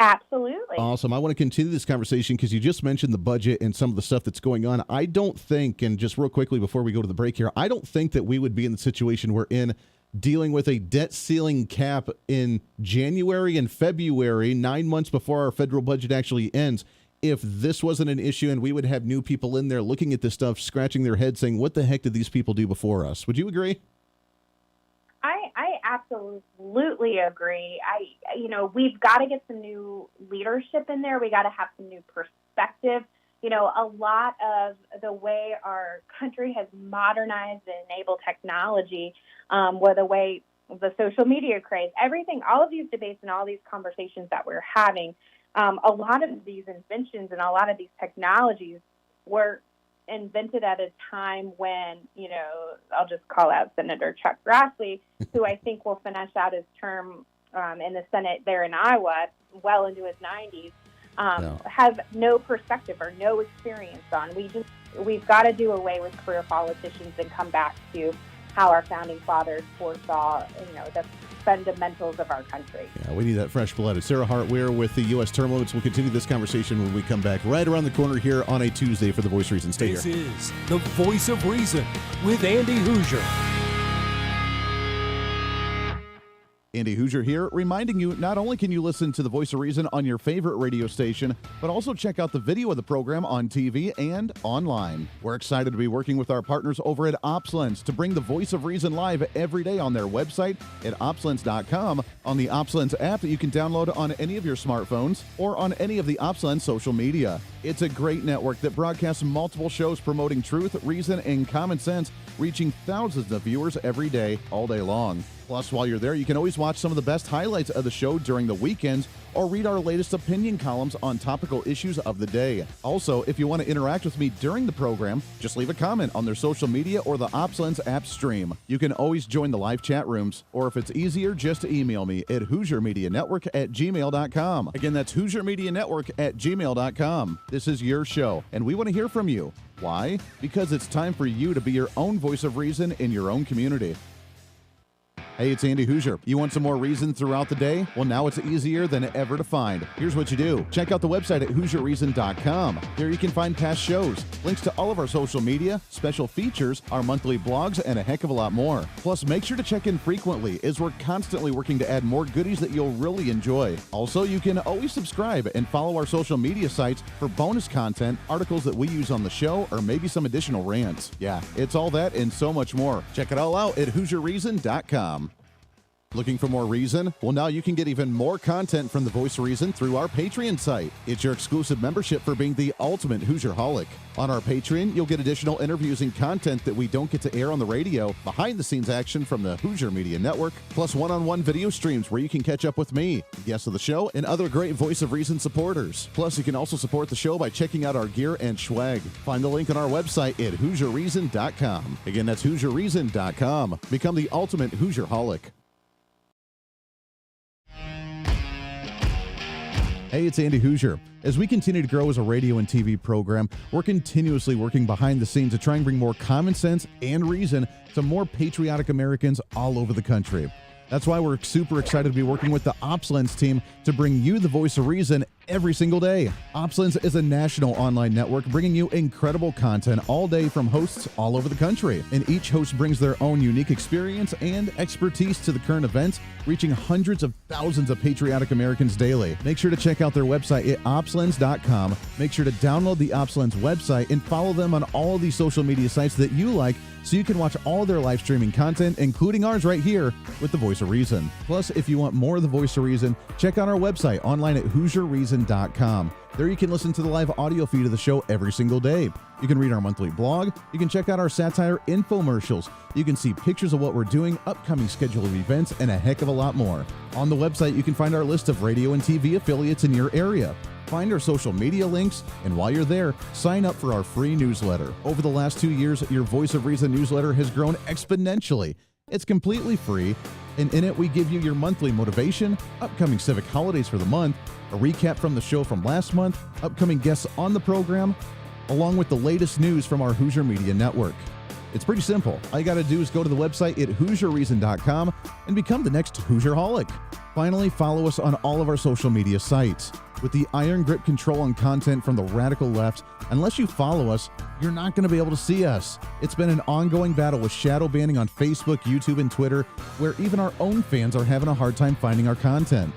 Absolutely. Awesome. I want to continue this conversation because you just mentioned the budget and some of the stuff that's going on. I don't think, and just real quickly before we go to the break here, I don't think that we would be in the situation we're in dealing with a debt ceiling cap in January and February, 9 months before our federal budget actually ends, if this wasn't an issue and we would have new people in there looking at this stuff, scratching their head saying, what the heck did these people do before us? Would you agree? I absolutely agree. We've got to get some new leadership in there. We got to have some new perspective. A lot of the way our country has modernized and enabled technology, or the way the social media craze, everything, all of these debates and all these conversations that we're having, a lot of these inventions and a lot of these technologies were invented at a time when, I'll just call out Senator Chuck Grassley, who I think will finish out his term in the Senate there in Iowa well into his 90s, has no perspective or no experience on. We've got to do away with career politicians and come back to how our founding fathers foresaw, the fundamentals of our country. Yeah, we need that fresh blood. It's Sarah Hart-Weir with the U.S. Term Limits. We'll continue this conversation when we come back right around the corner here on a Tuesday for The Voice of Reason. Stay This here. is The Voice of Reason with Andy Hooser. Andy Hooser here, reminding you not only can you listen to The Voice of Reason on your favorite radio station, but also check out the video of the program on TV and online. We're excited to be working with our partners over at OpsLens to bring The Voice of Reason live every day on their website at opslens.com, on the OpsLens app that you can download on any of your smartphones, or on any of the OpsLens social media. It's a great network that broadcasts multiple shows promoting truth, reason, and common sense, reaching thousands of viewers every day, all day long. Plus, while you're there, you can always watch some of the best highlights of the show during the weekends or read our latest opinion columns on topical issues of the day. Also, if you want to interact with me during the program, just leave a comment on their social media or the OpsLens app stream. You can always join the live chat rooms, or if it's easier, just email me at HooserMediaNetwork@gmail.com. Again, that's HooserMediaNetwork@gmail.com. This is your show, and we want to hear from you. Why? Because it's time for you to be your own voice of reason in your own community. Hey, it's Andy Hooser. You want some more reason throughout the day? Well, now it's easier than ever to find. Here's what you do. Check out the website at HooserReason.com. There you can find past shows, links to all of our social media, special features, our monthly blogs, and a heck of a lot more. Plus, make sure to check in frequently as we're constantly working to add more goodies that you'll really enjoy. Also, you can always subscribe and follow our social media sites for bonus content, articles that we use on the show, or maybe some additional rants. Yeah, it's all that and so much more. Check it all out at HooserReason.com. Looking for more reason? Well, now you can get even more content from the Voice of Reason through our Patreon site. It's your exclusive membership for being the ultimate Hoosier-holic. On our Patreon, you'll get additional interviews and content that we don't get to air on the radio, behind-the-scenes action from the Hoosier Media Network, plus one-on-one video streams where you can catch up with me, guests of the show, and other great Voice of Reason supporters. Plus, you can also support the show by checking out our gear and swag. Find the link on our website at HooserReason.com. Again, that's HooserReason.com. Become the ultimate Hoosier-holic. Hey, it's Andy Hooser. As we continue to grow as a radio and TV program, we're continuously working behind the scenes to try and bring more common sense and reason to more patriotic Americans all over the country. That's why we're super excited to be working with the OpsLens team to bring you the Voice of Reason every single day. OpsLens is a national online network bringing you incredible content all day from hosts all over the country. And each host brings their own unique experience and expertise to the current events, reaching hundreds of thousands of patriotic Americans daily. Make sure to check out their website at opslens.com. Make sure to download the OpsLens website and follow them on all of these social media sites that you like, so you can watch all their live streaming content, including ours right here with the Voice of Reason. Plus, if you want more of the Voice of Reason, check out our website online at HooserReason.com. There you can listen to the live audio feed of the show every single day. You can read our monthly blog. You can check out our satire infomercials. You can see pictures of what we're doing, upcoming schedule of events, and a heck of a lot more. On the website, you can find our list of radio and TV affiliates in your area. Find our social media links, and while you're there, sign up for our free newsletter. Over the last 2 years, your Voice of Reason newsletter has grown exponentially. It's completely free, and in it we give you your monthly motivation, upcoming civic holidays for the month, a recap from the show from last month, upcoming guests on the program, along with the latest news from our Hoosier Media Network. It's pretty simple. All you got to do is go to the website at HooserReason.com and become the next Hoosier-holic. Finally, follow us on all of our social media sites. With the iron grip control on content from the radical left, unless you follow us, you're not going to be able to see us. It's been an ongoing battle with shadow banning on Facebook, YouTube, and Twitter, where even our own fans are having a hard time finding our content.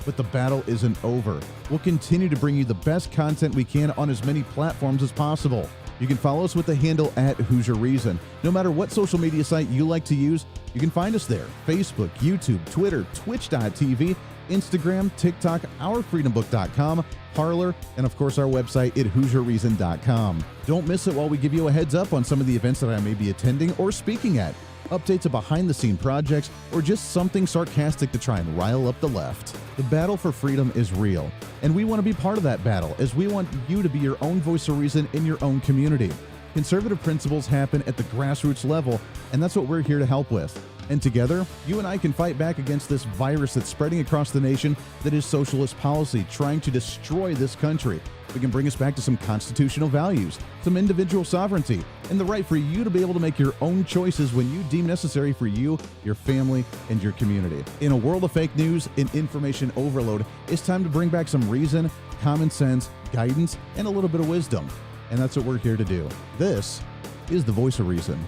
But the battle isn't over. We'll continue to bring you the best content we can on as many platforms as possible. You can follow us with the handle at Hoosier Reason. No matter what social media site you like to use, you can find us there. Facebook, YouTube, Twitter, Twitch.tv, Instagram, TikTok, OurFreedomBook.com, Parler, and of course our website at HooserReason.com. Don't miss it while we give you a heads up on some of the events that I may be attending or speaking at, updates of behind-the-scene projects, or just something sarcastic to try and rile up the left. The battle for freedom is real, and we want to be part of that battle, as we want you to be your own voice of reason in your own community. Conservative principles happen at the grassroots level, and that's what we're here to help with. And together, you and I can fight back against this virus that's spreading across the nation that is socialist policy, trying to destroy this country. We can bring us back to some constitutional values, some individual sovereignty, and the right for you to be able to make your own choices when you deem necessary for you, your family, and your community. In a world of fake news and information overload, it's time to bring back some reason, common sense, guidance, and a little bit of wisdom. And that's what we're here to do. This is the Voice of Reason.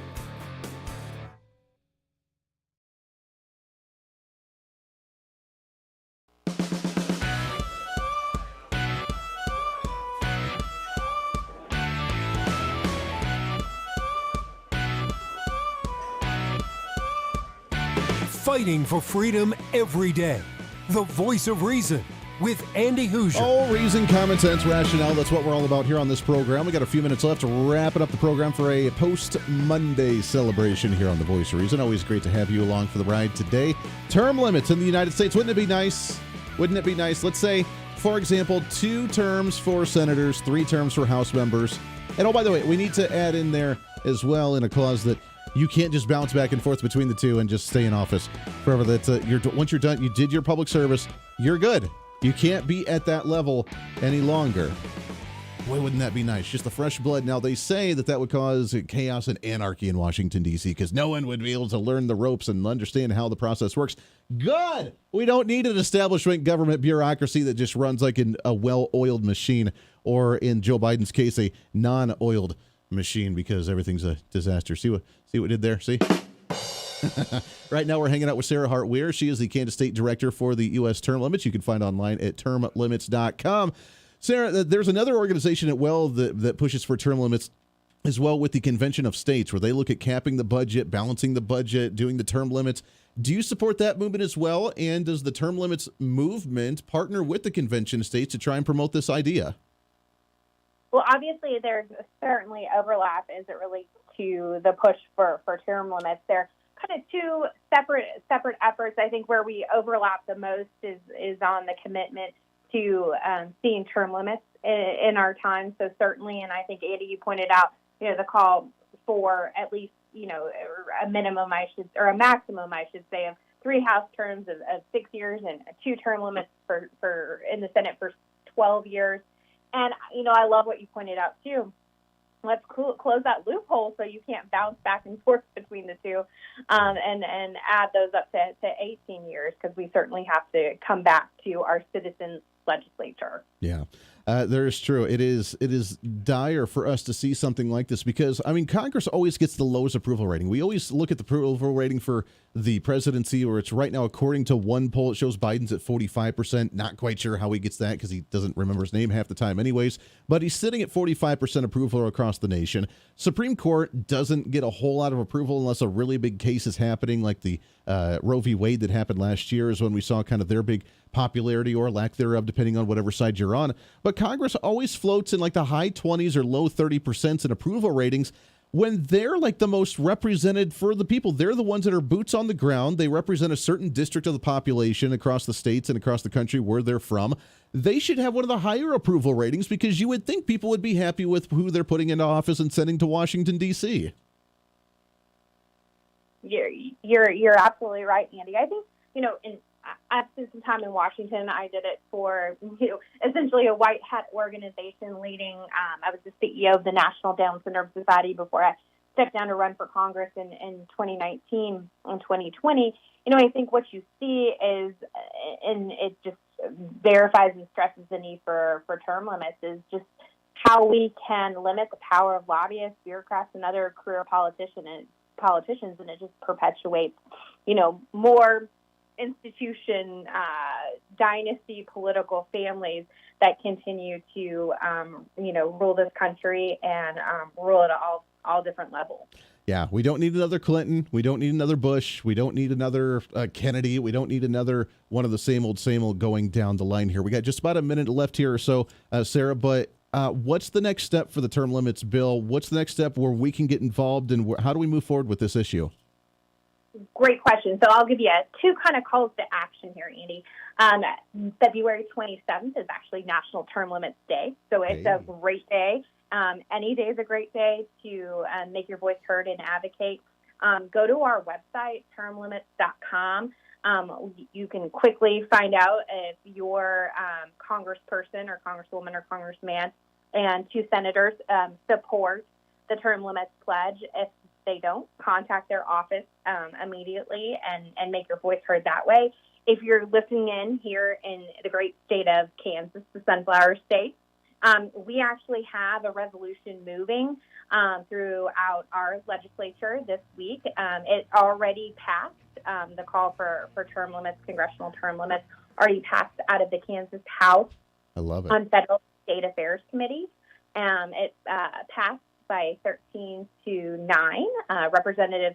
Fighting for freedom every day. The Voice of Reason with Andy Hooser. Oh, reason, common sense, rationale. That's what we're all about here on this program. We got a few minutes left to wrap it up the program for a post-Monday celebration here on The Voice of Reason. Always great to have you along for the ride today. Term limits in the United States. Wouldn't it be nice? Wouldn't it be nice? Let's say, for example, 2 terms for senators, 3 terms for House members. And oh, by the way, we need to add in there as well in a clause that you can't just bounce back and forth between the two and just stay in office forever. That's once you're done, you did your public service, you're good. You can't be at that level any longer. Boy, wouldn't that be nice? Just the fresh blood. Now, they say that would cause chaos and anarchy in Washington, D.C., because no one would be able to learn the ropes and understand how the process works. Good! We don't need an establishment government bureaucracy that just runs like a well-oiled machine, or in Joe Biden's case, a non-oiled machine, because everything's a disaster. See what we did there? See? Right now, we're hanging out with Sarah Hart-Weir. She is the Kansas State Director for the U.S. Term Limits. You can find online at termlimits.com. Sarah, there's another organization that pushes for term limits as well, with the Convention of States, where they look at capping the budget, balancing the budget, doing the term limits. Do you support that movement as well? And does the term limits movement partner with the Convention of States to try and promote this idea? Well, obviously, there's certainly overlap as it relates to the push for term limits. They're kind of two separate efforts. I think where we overlap the most is on the commitment to seeing term limits in our time. So certainly, and I think, Andy, you pointed out, the call for at least, a minimum, or a maximum, I should say, of 3 House terms of 6 years and 2 term limits for in the Senate for 12 years. And, I love what you pointed out, too. Let's close that loophole so you can't bounce back and forth between the two, and add those up to 18 years, because we certainly have to come back to our citizens' legislature. Yeah. There is true. It is dire for us to see something like this, because, Congress always gets the lowest approval rating. We always look at the approval rating for the presidency, where it's right now, according to one poll, it shows Biden's at 45%. Not quite sure how he gets that, because he doesn't remember his name half the time anyways, but he's sitting at 45% approval across the nation. Supreme Court doesn't get a whole lot of approval unless a really big case is happening, like the Roe v. Wade that happened last year is when we saw kind of their big popularity or lack thereof, depending on whatever side you're on. But Congress always floats in like the high 20s or low 30% in approval ratings, when they're like the most represented for the people. They're the ones that are boots on the ground. They represent a certain district of the population across the states and across the country where they're from. They should have one of the higher approval ratings, because you would think people would be happy with who they're putting into office and sending to Washington, D.C. You're absolutely right, Andy. I think, I've spent some time in Washington. I did it for, essentially a white hat organization leading. I was the CEO of the National Down Syndrome Society before I stepped down to run for Congress in 2019 and 2020. I think what you see is, and it just verifies and stresses the need for term limits, is just how we can limit the power of lobbyists, bureaucrats, and other career politicians, and it just perpetuates, more institution, dynasty political families that continue to, rule this country and rule at all different levels. Yeah, we don't need another Clinton. We don't need another Bush. We don't need another Kennedy. We don't need another one of the same old going down the line here. We got just about a minute left here or so, Sarah, but what's the next step for the term limits bill? What's the next step where we can get involved, and how do we move forward with this issue? Great question. So I'll give you 2 kind of calls to action here, Andy. February 27th is actually National Term Limits Day. So it's a great day. Any day is a great day to make your voice heard and advocate. Go to our website, termlimits.com. You can quickly find out if your congressperson or congresswoman or congressman and 2 senators support the term limits pledge. If they don't, contact their office immediately and make your voice heard that way. If you're listening in here in the great state of Kansas, the Sunflower State, we actually have a resolution moving throughout our legislature this week. It already passed. The call for term limits, congressional term limits, already passed out of the Kansas House. I love it. On Federal State Affairs Committee. It passed by 13-9.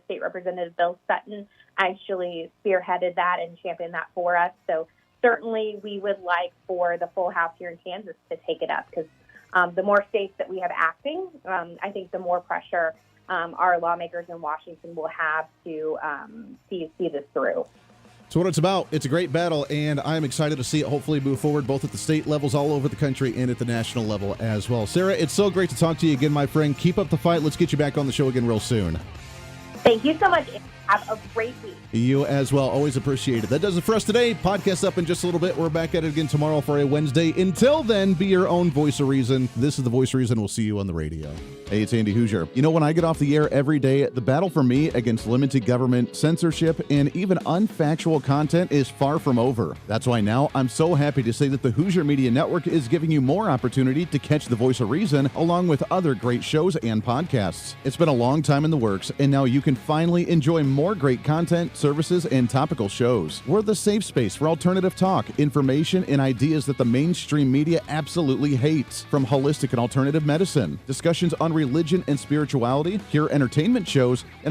State Representative Bill Sutton actually spearheaded that and championed that for us. So certainly we would like for the full House here in Kansas to take it up, because the more states that we have acting, I think the more pressure our lawmakers in Washington will have to see this through. That's what it's about. It's a great battle, and I'm excited to see it hopefully move forward both at the state levels all over the country and at the national level as well. Sarah, it's so great to talk to you again, my friend. Keep up the fight. Let's get you back on the show again real soon. Thank you so much. Have a great week. You as well. Always appreciate it. That does it for us today. Podcast up in just a little bit. We're back at it again tomorrow for a Wednesday. Until then, be your own voice of reason. This is the Voice of Reason. We'll see you on the radio. Hey, it's Andy Hooser. You know, when I get off the air every day, the battle for me against limited government, censorship, and even unfactual content is far from over. That's why now I'm so happy to say that the Hooser Media Network is giving you more opportunity to catch the Voice of Reason along with other great shows and podcasts. It's been a long time in the works, and now you can finally enjoy more great content, services, and topical shows. We're the safe space for alternative talk, information, and ideas that the mainstream media absolutely hates. From holistic and alternative medicine, discussions on religion and spirituality, pure entertainment shows, and